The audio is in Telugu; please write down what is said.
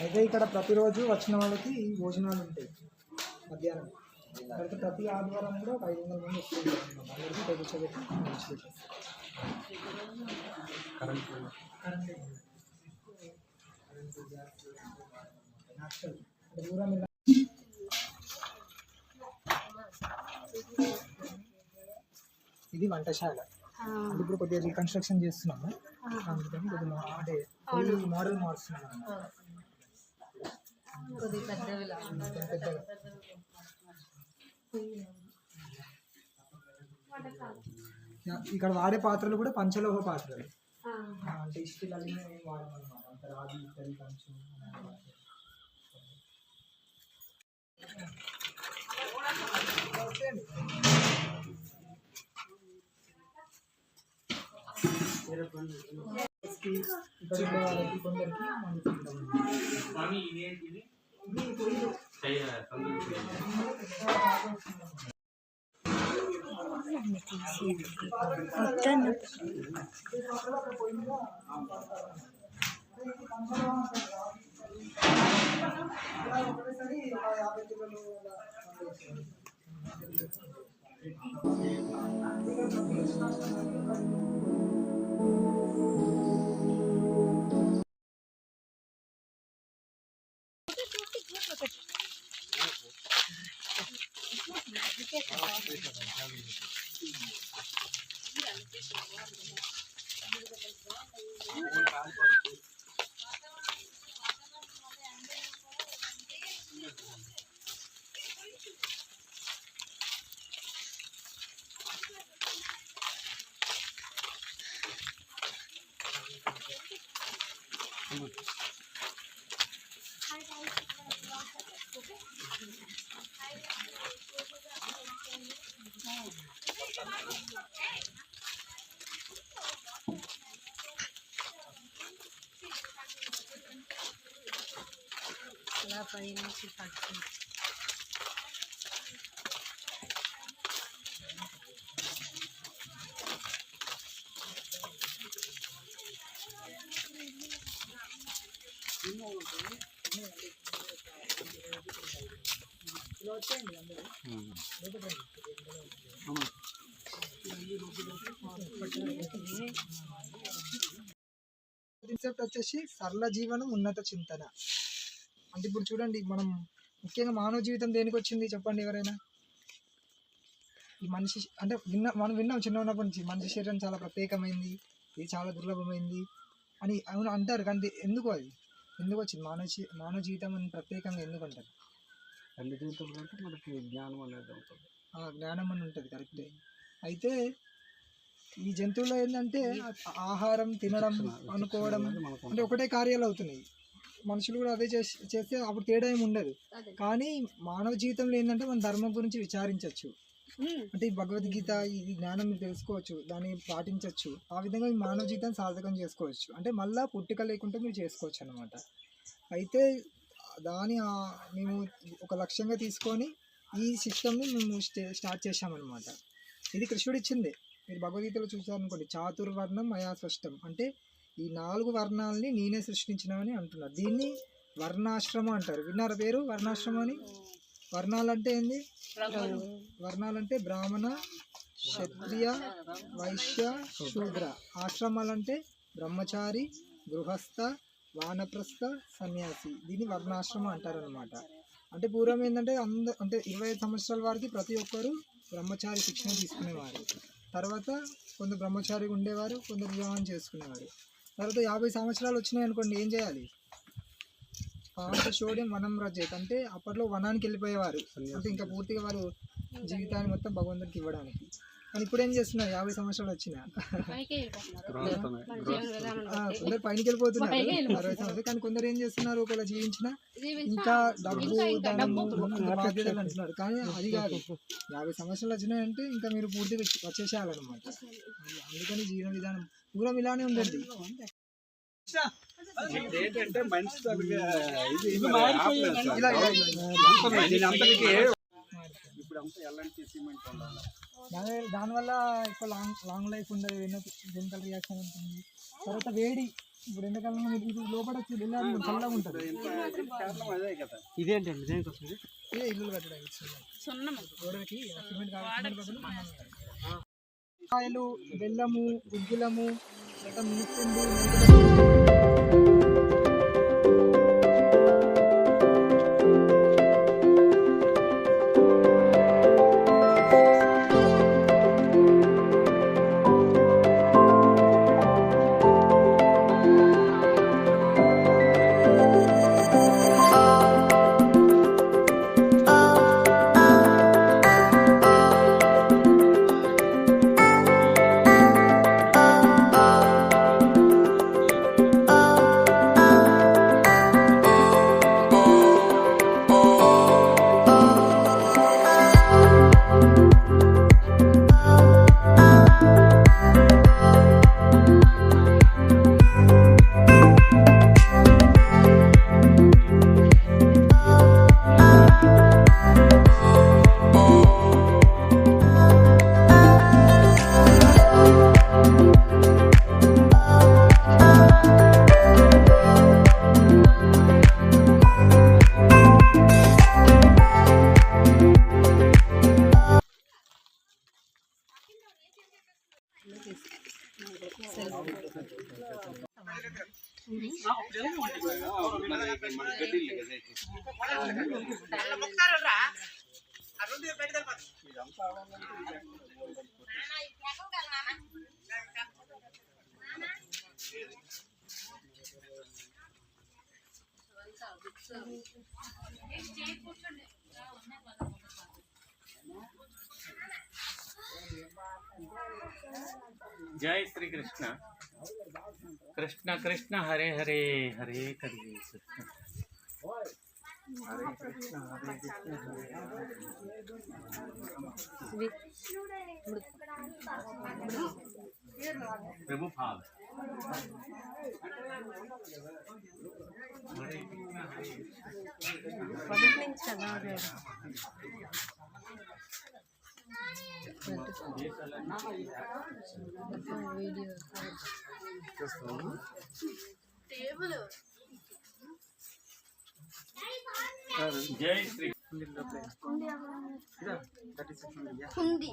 అయితే ఇక్కడ ప్రతిరోజు వచ్చిన వాళ్ళకి భోజనాలు ఉంటాయి మధ్యాహ్నం. తర్వాత ప్రతి ఆదివారం కూడా ఒక 500 మంది వస్తుంటారు అన్నమాట. అందరికీ కూర్చోబెట్టి ఇది వంటశాల. అంటే ఇప్పుడు కొద్దిగా రీకన్స్ట్రక్షన్ చేస్తున్నాము, అందుకని కొద్దిగా అంటే మోడల్ మారుస్తున్నాము. ఇక్కడ వాడే పాత్రలు కూడా పంచలోహ పాత్రలు, అంటే ఇస్టిల్ అవి వాడమన్నమాట. అంత రాగి ఇత్తడి కంచు. ఇక్కడ వాళ్ళకి కొందరికి పై నుంచి పడుతుంది. కాన్సెప్ట్ వచ్చేసి సరళ జీవనం ఉన్నత చింతన. అంటే ఇప్పుడు చూడండి, మనం ముఖ్యంగా మానవ జీవితం దేనికి వచ్చింది చెప్పండి ఎవరైనా? ఈ మనిషి అంటే మనం విన్నాం చిన్న ఉన్నప్పటి నుంచి, మనిషి శరీరం చాలా ప్రత్యేకమైంది, ఇది చాలా దుర్లభమైంది అని అవును అంటారు. కానీ ఎందుకు అది ఎందుకు వచ్చింది? మానవ జీవితం అని ప్రత్యేకంగా ఎందుకు అంటారు? అన్ని జీవితంలో అంటే మనకి జ్ఞానం అనేది ఉంటుంది, జ్ఞానం అని ఉంటుంది, కరెక్టే. అయితే ఈ జంతువులో ఏంటంటే ఆహారం తినడం అనుకోవడం అంటే ఒకటే కార్యాలు అవుతున్నాయి. మనుషులు కూడా అదే చేస్తే అప్పుడు తేడా ఏమి ఉండదు. కానీ మానవ జీవితంలో ఏంటంటే మన ధర్మం గురించి విచారించవచ్చు. అంటే ఈ భగవద్గీత ఈ జ్ఞానం మీరు తెలుసుకోవచ్చు, దాన్ని పాటించవచ్చు. ఆ విధంగా మీ మానవ జీవితాన్ని సార్థకం చేసుకోవచ్చు. అంటే మళ్ళీ పుట్టుక లేకుండా మీరు చేసుకోవచ్చు అన్నమాట. అయితే దాని మేము ఒక లక్ష్యంగా తీసుకొని ఈ సిస్టమ్ని మేము స్టార్ట్ చేసామన్నమాట. ఇది కృష్ణుడు ఇచ్చిందే. మీరు భగవద్గీతలో చూసారనుకోండి, చాతుర్వర్ణం మయా సృష్టం, అంటే ఈ 4 వర్ణాలని నేనే సృష్టించినామని అంటున్నారు. దీన్ని వర్ణాశ్రమం అంటారు. విన్నారా పేరు వర్ణాశ్రమం అని? వర్ణాలంటే ఏంది? వర్ణాలంటే బ్రాహ్మణ, క్షత్రియ, వైశ్య, శూద్ర. ఆశ్రమాలంటే బ్రహ్మచారి, గృహస్థ, వానప్రస్థ, సన్యాసి. దీన్ని వర్ణాశ్రమం అంటారనమాట. అంటే పూర్వం ఏంటంటే అంటే 25 సంవత్సరాల వారికి ప్రతి ఒక్కరు బ్రహ్మచారి శిక్షణ తీసుకునేవారు. తర్వాత కొందరు బ్రహ్మచారిగా ఉండేవారు, కొందరు వివాహం చేసుకునేవారు. తర్వాత 50 సంవత్సరాలు వచ్చినాయి అనుకోండి, ఏం చేయాలి? పాంచశోడ్యం వనం రచయిత, అంటే అప్పట్లో వనానికి వెళ్ళిపోయేవారు. అంటే ఇంకా పూర్తిగా వారు జీవితాన్ని మొత్తం భగవంతుడికి ఇవ్వడానికి. కానీ ఇప్పుడు ఏం చేస్తున్నారు? 50 సంవత్సరాలు వచ్చినా కొందరు పైనకి వెళ్ళిపోతున్నారు 60 సంవత్సరాలు. కానీ కొందరు ఏం చేస్తున్నారు? ఒకవేళ జీవించిన ఇంకా డబ్బు, ధనము, బాధ్యతలు అంటున్నారు. కానీ అది కాదు, 50 సంవత్సరాలు వచ్చినాయంటే ఇంకా మీరు పూర్తిగా వచ్చేసేయాలన్నమాట. అందుకని జీవన విధానం పూర్వం ఇలానే ఉండండి. ఏంటంటే మనిషి దానివల్ల ఎక్కువ లాంగ్ లైఫ్ ఉండదు, ఎన్నో కెమికల్ రియాక్షన్ ఉంటుంది. తర్వాత వేడి, ఇప్పుడు ఎండాకాలంలో మీరు లోపల వెళ్ళాలి, చల్లగా ఉంటుంది. ఇదేంటండి దేనికోసం? ఇదే ఇల్లు కట్టడానికి గోడలకి సిమెంట్ బదులు కాయలు, బెల్లము, గుగ్గిలము, మినిపిండి, जय श्री कृष्ण। कृष्ण कृष्ण हरे हरे, हरे कृष्ण हरे कृष्ण, हरे कृष्ण प्रभु भाव। हरे कृष्ण, हरे जय श्री हुंडी